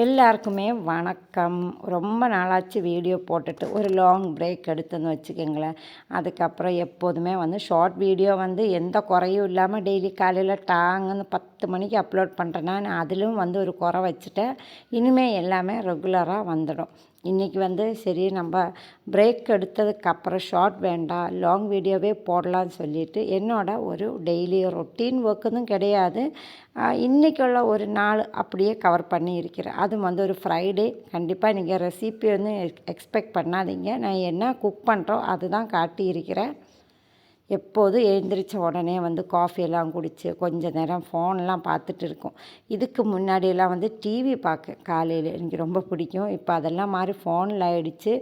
எல்லாருக்குமே வணக்கம். ரொம்ப நாளாச்சு வீடியோ போட்டுட்டு ஒரு லாங் பிரேக் எடுத்துன்னு வச்சுக்கோங்களேன். அதுக்கப்புறம் எப்போதுமே ஷார்ட் வீடியோ எந்த குறையும் இல்லாமல் டெய்லி காலையில் டாங்குன்னு 10 மணிக்கு அப்லோட் பண்ணுறேன்னா நான் அதிலும் ஒரு குறை வச்சுட்டேன். இனிமேல் எல்லாமே ரெகுலராக வந்துடும். இன்றைக்கி சரி நம்ம பிரேக் எடுத்ததுக்கப்புறம் ஷார்ட் வேண்டாம், லாங் வீடியோவே போடலான்னு சொல்லிவிட்டு என்னோடய ஒரு டெய்லி ரொட்டீன் ஒர்க்குன்னு கிடையாது, இன்றைக்குள்ள ஒரு நாள் அப்படியே கவர் பண்ணி இருக்கிறேன். அதுவும் ஒரு ஃப்ரைடே. கண்டிப்பாக நீங்கள் ரெசிபி எக்ஸ்பெக்ட் பண்ணாதீங்க. நான் என்ன குக் பண்ணுறோம் அதுதான் காட்டியிருக்கிறேன். எப்போதும் எழுந்திரிச்ச உடனே காஃபியெல்லாம் குடித்து கொஞ்சம் நேரம் ஃபோன்லாம் பார்த்துட்டு இருக்கோம். இதுக்கு முன்னாடியெல்லாம் டிவி பார்க்க காலையில் எனக்கு ரொம்ப பிடிக்கும். இப்போ அதெல்லாம் மாதிரி ஃபோனில் ஆகிடுச்சு.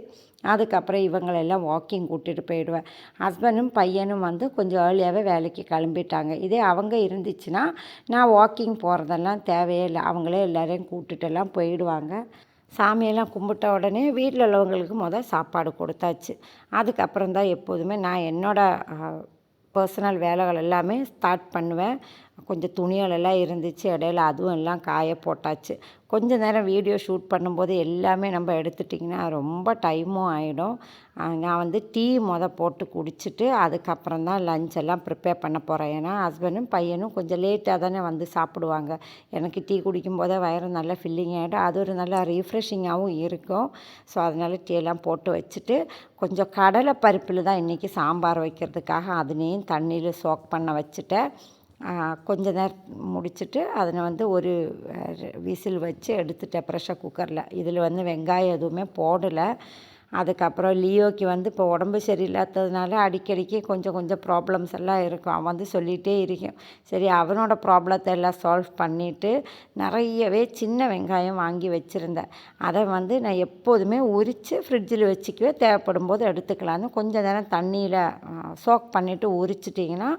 அதுக்கப்புறம் இவங்களெல்லாம் வாக்கிங் கூட்டிகிட்டு போயிடுவேன். ஹஸ்பண்டும் பையனும் கொஞ்சம் ஏர்லியாகவே வேலைக்கு கிளம்பிட்டாங்க. இதே அவங்க இருந்துச்சுன்னா நான் வாக்கிங் போகிறதெல்லாம் தேவையே இல்லை. அவங்களே எல்லோரையும் கூப்பிட்டுட்டெல்லாம் போயிடுவாங்க. சாமியெல்லாம் கும்பிட்ட உடனே வீட்டில் உள்ளவங்களுக்கு சாப்பாடு கொடுத்தாச்சு. அதுக்கப்புறம் தான் எப்போதுமே நான் என்னோடய பர்சனல் வேலைகள் எல்லாமே ஸ்டார்ட் பண்ணுவேன். கொஞ்சம் துணிகள் எல்லாம் இருந்துச்சு, இடையில அதுவும் எல்லாம் காய போட்டாச்சு. கொஞ்ச நேரம் வீடியோ ஷூட் பண்ணும்போது எல்லாமே நம்ம எடுத்துட்டிங்கன்னா ரொம்ப டைமும் ஆகிடும். நான் டீ போட்டு குடிச்சிட்டு அதுக்கப்புறம் தான் லஞ்ச் எல்லாம் ப்ரிப்பேர் பண்ண போகிறேன். ஏன்னா ஹஸ்பண்டும் பையனும் கொஞ்சம் லேட்டாக தானே சாப்பிடுவாங்க. எனக்கு டீ குடிக்கும்போதே வயிறு நல்லா ஃபில்லிங் ஆகிடும். அது ஒரு நல்லா ரீஃப்ரெஷிங்காகவும் இருக்கும். ஸோ அதனால் டீ எல்லாம் போட்டு வச்சுட்டு கொஞ்சம் கடலை பருப்பில் தான் இன்றைக்கி சாம்பார் வைக்கிறதுக்காக அதுலேயும் தண்ணியில் சோக் பண்ண வச்சுட்டேன். கொஞ்ச நேரம் முடிச்சுட்டு அதில் ஒரு விசில் வச்சு எடுத்துட்டேன் ப்ரெஷர் குக்கரில். இதில் வெங்காயம் எதுவுமே போடலை. அதுக்கப்புறம் லியோக்கு இப்போ உடம்பு சரியில்லாததுனால அடிக்கடிக்கு கொஞ்சம் ப்ராப்ளம்ஸ் எல்லாம் இருக்கும். அவன் சொல்லிகிட்டே இருக்கேன். சரி அவனோட ப்ராப்ளத்தை எல்லாம் சால்வ் பண்ணிவிட்டு நிறையவே சின்ன வெங்காயம் வாங்கி வச்சுருந்தேன். அதை நான் எப்போதுமே உரித்து ஃப்ரிட்ஜில் வச்சுக்குவேன். தேவைப்படும் போது எடுத்துக்கலான்னு கொஞ்சம் நேரம் தண்ணியில் சோக் பண்ணிவிட்டு உரிச்சிட்டிங்கன்னா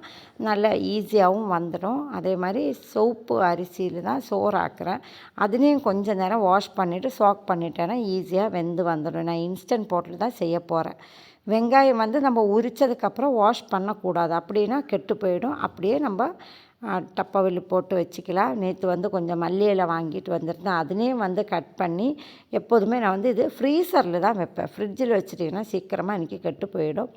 நல்லா ஈஸியாகவும் வந்துடும். அதே மாதிரி சோப்பு அரிசியில் தான் சோறு ஆக்குறேன். அதுலேயும் கொஞ்சம் நேரம் வாஷ் பண்ணிவிட்டு சோக் பண்ணிட்டேன்னா ஈஸியாக வெந்து வந்துடும். நான் இன்ஸ்டன்ட் போட்டு தான் செய்ய போகிறேன். வெங்காயம் நம்ம உரித்ததுக்கப்புறம் வாஷ் பண்ணக்கூடாது, அப்படின்னா கெட்டு போயிடும். அப்படியே நம்ம டப்பாவில் போட்டு வச்சுக்கலாம். நேற்று கொஞ்சம் மல்லி இலை வாங்கிட்டு வந்திருந்தேன். அதுலேயும் கட் பண்ணி எப்போதுமே நான் இது ஃப்ரீசரில் தான் வைப்பேன். ஃப்ரிட்ஜில் வச்சுட்டிங்கன்னா சீக்கிரமாக இன்றைக்கி கெட்டு போயிடும்.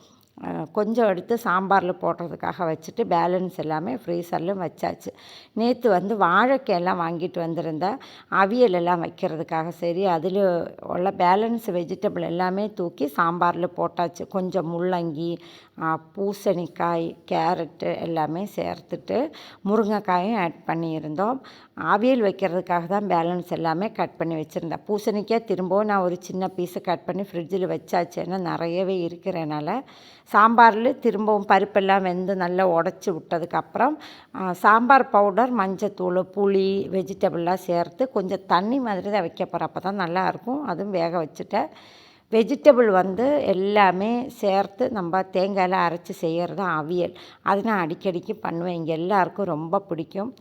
கொஞ்சம் எடுத்து சாம்பாரில் போடுறதுக்காக வச்சுட்டு பேலன்ஸ் எல்லாமே ஃப்ரீசர்லையும் வச்சாச்சு. நேற்று வாழைக்காயெல்லாம் வாங்கிட்டு வந்திருந்தேன் அவியல் எல்லாம் வைக்கிறதுக்காக. சரி அதில் உள்ள பேலன்ஸ் வெஜிடபிள் எல்லாமே தூக்கி சாம்பாரில் போட்டாச்சு. கொஞ்சம் முள்ளங்கி, பூசணிக்காய், கேரட்டு எல்லாமே சேர்த்துட்டு முருங்கைக்காயும் ஆட் பண்ணியிருந்தோம். அவியல் வைக்கிறதுக்காக தான் பேலன்ஸ் எல்லாமே கட் பண்ணி வச்சுருந்தேன். பூசணிக்காய் திரும்பவும் நான் ஒரு சின்ன பீஸை கட் பண்ணி ஃப்ரிட்ஜில் வச்சாச்சு. ஏன்னா நிறையவே இருக்கிறனால. சாம்பாரில் திரும்பவும் பருப்பெல்லாம் வெந்து நல்லா உடச்சி விட்டதுக்கப்புறம் சாம்பார் பவுடர், மஞ்சத்தூள், புளி, வெஜிடபிள்லாம் சேர்த்து கொஞ்சம் தண்ணி மாதிரி தான் வைக்க போகிறேன். அப்போ தான் நல்லாயிருக்கும். அதுவும் வேக வச்சுட்டேன். வெஜிடபிள் எல்லாமே சேர்த்து நம்ம தேங்காயில் அரைச்சி செய்கிறது தான் அவியல். அது நான் அடிக்கடிக்கு பண்ணுவேன். இங்கே எல்லாருக்கும் ரொம்ப பிடிக்கும்.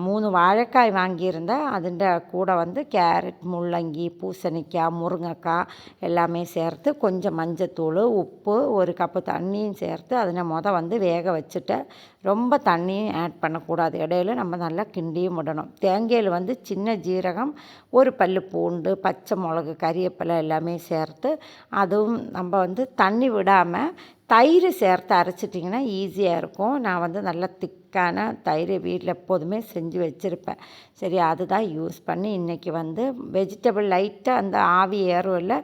3 வாழைக்காய் வாங்கியிருந்தேன். அதுண்ட கூட கேரட், முள்ளங்கி, பூசணிக்காய், முருங்கைக்காய் எல்லாமே சேர்த்து கொஞ்சம் மஞ்சத்தூள், உப்பு, 1 கப்பு தண்ணியும் சேர்த்து அதை வேக வச்சுட்டேன். ரொம்ப தண்ணியும் ஆட் பண்ணக்கூடாது. இடையில நம்ம நல்லா கிண்டியும் விடணும். தேங்காயில் சின்ன ஜீரகம், 1 பல்லு பூண்டு, பச்சை மிளகு, கறிவேப்பிலை எல்லாமே சேர்த்து அதுவும் நம்ம தண்ணி விடாமல் தயிர் சேர்த்து அரைச்சிட்டிங்கன்னா ஈஸியாக இருக்கும். நான் நல்லா திக்கான தயிர் வீட்டில் எப்போதுமே செஞ்சு வச்சுருப்பேன். சரி அதுதான் யூஸ் பண்ணி இன்றைக்கி வெஜிடபிள் லைட்டாக அந்த ஆவி ஏறும் இல்லை,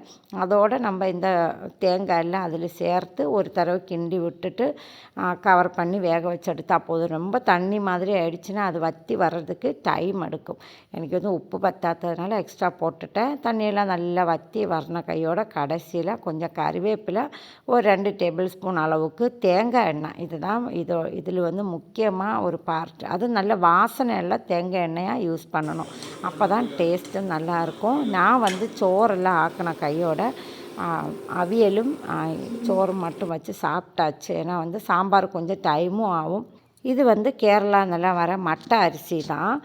அதோடு நம்ம இந்த தேங்காயெல்லாம் அதில் சேர்த்து ஒரு தடவை கிண்டி விட்டுட்டு கவர் பண்ணி வேக வச்சு எடுத்தால் போதும். ரொம்ப தண்ணி மாதிரி ஆயிடுச்சுன்னா அது வற்றி வர்றதுக்கு டைம் எடுக்கும். எனக்கு உப்பு பத்தாததுனால எக்ஸ்ட்ரா போட்டுட்டேன். தண்ணியெல்லாம் நல்லா வற்றி வரண கையோட கடைசியில் கொஞ்சம் கறிவேப்பிலை, ஒரு 2 டேபிள் ஸ்பூன் அளவுக்கு தேங்காய் எண்ணெய். இதுதான் இதில் முக்கியமாக ஒரு பார்ட். அது நல்ல வாசனை எல்லாம் தேங்காய் எண்ணெயாக யூஸ் பண்ணணும். அப்போ தான் டேஸ்ட்டும் நல்லாயிருக்கும். நான் சோறெல்லாம் ஆக்கின கையோட அவியலும் சோறும் மட்டும் வச்சு சாப்பிட்டாச்சு. ஏன்னா சாம்பார் கொஞ்சம் டைமும் ஆகும். இது கேரளான்னெல்லாம் வர மட்டை அரிசி தான்.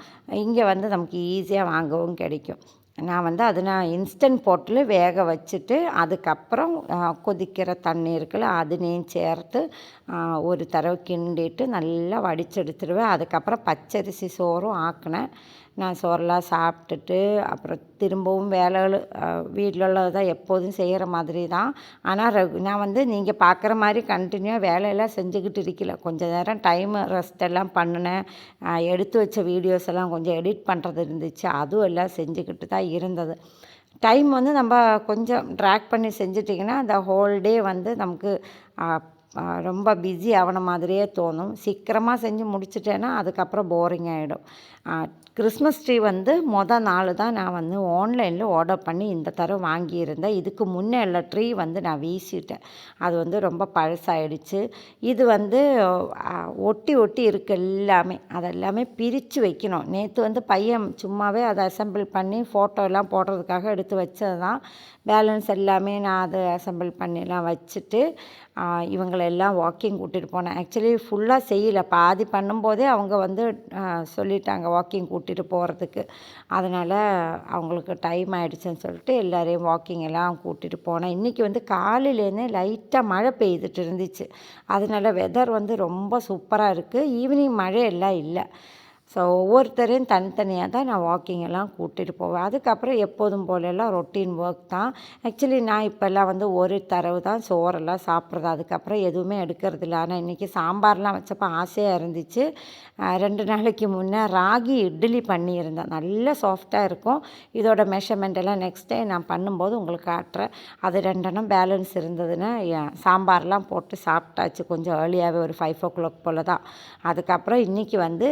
இங்கே நமக்கு ஈஸியாக வாங்கவும் கிடைக்கும். நான் இன்ஸ்டன்ட் போட்டில் வேக வச்சுட்டு அதுக்கப்புறம் கொதிக்கிற தண்ணி இருக்குல்ல அதுலேயும் சேர்த்து ஒரு தடவை கிண்டிட்டு நல்லா வடித்து எடுத்துடுவேன். அதுக்கப்புறம் பச்சரிசி சோறும் ஆக்கினேன். நான் சோறெல்லாம் சாப்பிட்டுட்டு அப்புறம் திரும்பவும் வேலைகள் வீட்டில் உள்ளது தான் எப்போதும் செய்கிற மாதிரி தான். ஆனால் நான் வந்து நீங்கள் பார்க்குற மாதிரி கண்டினியூவாக வேலையெல்லாம் செஞ்சுக்கிட்டு இருக்கல. கொஞ்சம் நேரம் ரெஸ்ட் எல்லாம் பண்ணினேன். எடுத்து வச்ச வீடியோஸ் எல்லாம் கொஞ்சம் எடிட் பண்ணுறது இருந்துச்சு, அதுவும் எல்லாம் செஞ்சுக்கிட்டு தான் இருந்தது. டைம் வந்து நம்ம கொஞ்சம் ட்ராக் பண்ணி செஞ்சிட்டிங்கன்னா அந்த ஹோல் டே வந்து நமக்கு ரொம்ப பிஸி ஆகின மாதிரியே தோணும். சீக்கிரமாக செஞ்சு முடிச்சிட்டேன்னா அதுக்கப்புறம் போரிங் ஆகிடும். கிறிஸ்மஸ் ட்ரீ வந்து நாள் தான் நான் வந்து ஆன்லைனில் ஆர்டர் பண்ணி இந்த தடவை வாங்கியிருந்தேன். இதுக்கு முன்னே உள்ள ட்ரீ வந்து நான் வீசிட்டேன். அது வந்து ரொம்ப பழசாயிடுச்சு. இது வந்து ஒட்டி ஒட்டி இருக்கு எல்லாமே. அதெல்லாமே பிரித்து வைக்கணும். நேற்று வந்து பையன் சும்மாவே அதை அசெம்பிள் பண்ணி ஃபோட்டோ எல்லாம் போடுறதுக்காக எடுத்து வச்சது தான். பேலன்ஸ் எல்லாமே நான் அதை அசெம்பிள் பண்ணிலாம் வச்சுட்டு இவங்களெல்லாம் வாக்கிங் கூட்டிகிட்டு போனேன். ஆக்சுவலி ஃபுல்லாக செய்யலை, பாதி பண்ணும்போதே அவங்க வந்து சொல்லிட்டாங்க வாக்கிங் கூட்டிகிட்டு போகிறதுக்கு. அதனால் அவங்களுக்கு டைம் ஆகிடுச்சுன்னு சொல்லிட்டு எல்லோரையும் வாக்கிங் எல்லாம் கூட்டிகிட்டு போனேன். இன்றைக்கி வந்து காலையிலேருந்தே லைட்டாக மழை பெய்துட்டு இருந்துச்சு. அதனால் வெதர் வந்து ரொம்ப சூப்பராக இருக்குது. ஈவினிங் மழை எல்லாம் இல்லை. ஸோ ஒவ்வொருத்தரையும் தனித்தனியாக தான் நான் வாக்கிங் எல்லாம் கூட்டிகிட்டு போவேன். அதுக்கப்புறம் எப்போதும் போலெல்லாம் ரொட்டீன் ஒர்க் தான். ஆக்சுவலி நான் இப்போல்லாம் வந்து ஒரு தடவை தான் சோறெல்லாம் சாப்பிட்றது, அதுக்கப்புறம் எதுவுமே எடுக்கிறதில்ல. ஆனால் இன்றைக்கி சாம்பார்லாம் வச்சப்போ ஆசையாக இருந்துச்சு. 2 நாளைக்கு முன்னே ராகி இட்லி பண்ணியிருந்தேன், நல்லா சாஃப்டாக இருக்கும். இதோட மெஷர்மெண்ட் எல்லாம் நெக்ஸ்ட் டே நான் பண்ணும்போது உங்களுக்கு காட்டுறேன். அது 2 பேலன்ஸ் இருந்ததுன்னா சாம்பார்லாம் போட்டு சாப்பிட்டாச்சு கொஞ்சம் ஏர்லியாகவே, ஒரு 5 o'clock போல் தான். அதுக்கப்புறம் இன்றைக்கி வந்து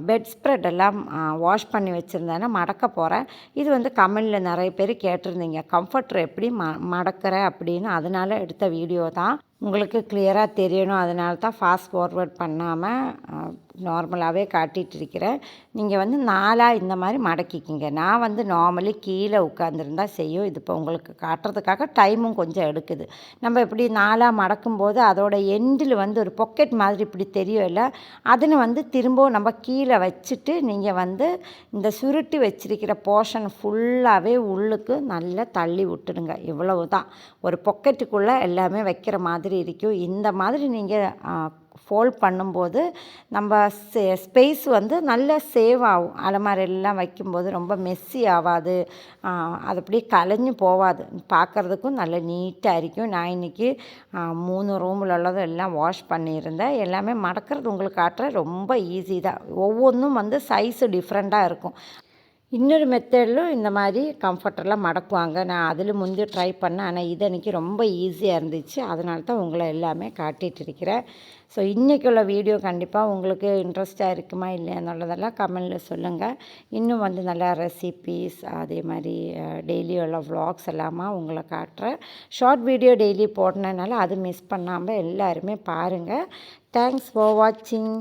பெட் ஸ்ப்ரெட் எல்லாம் வாஷ் பண்ணி வச்சுருந்தேன்னா மடக்க போகிறேன். இது வந்து கமெண்டில் நிறைய பேர் கேட்டிருந்தீங்க கம்ஃபர்டர் எப்படி மடக்கிற அப்படின்னு. அதனால் எடுத்த வீடியோ தான். உங்களுக்கு கிளியராக தெரியணும், அதனால தான் ஃபாஸ்ட் ஃபார்வர்ட் பண்ணாமல் நார்மலாகவே காட்டிகிட்டு இருக்கிறேன். நீங்கள் வந்து 4 இந்த மாதிரி மடக்கிக்கிங்க. நான் வந்து நார்மலி கீழே உட்காந்துருந்தா செய்யும். இது இப்போ உங்களுக்கு காட்டுறதுக்காக டைமும் கொஞ்சம் எடுக்குது. நம்ம இப்படி 4 மடக்கும்போது அதோட எண்டில் வந்து ஒரு பொக்கெட் மாதிரி இப்படி தெரியும் இல்லை, அதுன்னு வந்து திரும்பவும் நம்ம கீழே வச்சுட்டு நீங்கள் வந்து இந்த சுருட்டி வச்சிருக்கிற போர்ஷன் ஃபுல்லாகவே உள்ளுக்கு நல்லா தள்ளி விட்டுடுங்க. இவ்வளவு தான். ஒரு பொக்கெட்டுக்குள்ளே எல்லாமே வைக்கிற மாதிரி இருக்கும். இந்த மாதிரி நீங்கள் ஃபோல்ட் பண்ணும்போது நம்ம ஸ்பேஸ் வந்து நல்லா சேவ் ஆகும். அலமாரிலாம் வைக்கும்போது ரொம்ப மெஸ்ஸி ஆகாது, அது அப்படியே கலைஞ்சு போகாது, பார்க்குறதுக்கும் நல்ல நீட்டாக இருக்கும். நான் இன்றைக்கி 3 ரூமில் உள்ளதும் எல்லாம் வாஷ் பண்ணியிருந்தேன். எல்லாமே மடக்கிறது உங்களுக்கு காட்டுறேன், ரொம்ப ஈஸி தான். ஒவ்வொன்றும் வந்து சைஸு டிஃப்ரெண்ட்டாக இருக்கும். இன்னொரு மெத்தட்லும் இந்த மாதிரி கம்ஃபர்டெல்லாம் மடக்குவாங்க. நான் அதில் முந்தைய ட்ரை பண்ணேன், ஆனால் இது எனக்கு ரொம்ப ஈஸியாக இருந்துச்சு. அதனால தான் உங்களை எல்லாமே காட்டிகிட்டு இருக்கிறேன். ஸோ இன்றைக்கி உள்ள வீடியோ கண்டிப்பாக உங்களுக்கு இன்ட்ரெஸ்ட்டாக இருக்குமா இல்லையாന്നുள்ளதெல்லாம் கமெண்டில் சொல்லுங்கள். இன்னும் வந்து நல்லா ரெசிபீஸ் அதே மாதிரி டெய்லி உள்ள வ்ளாக்ஸ் எல்லாமா உங்களை காட்டுறேன். ஷார்ட் வீடியோ டெய்லி போடுறதுனால அது மிஸ் பண்ணாமல் எல்லாருமே பாருங்கள். தேங்க்ஸ் ஃபார் வாட்சிங்.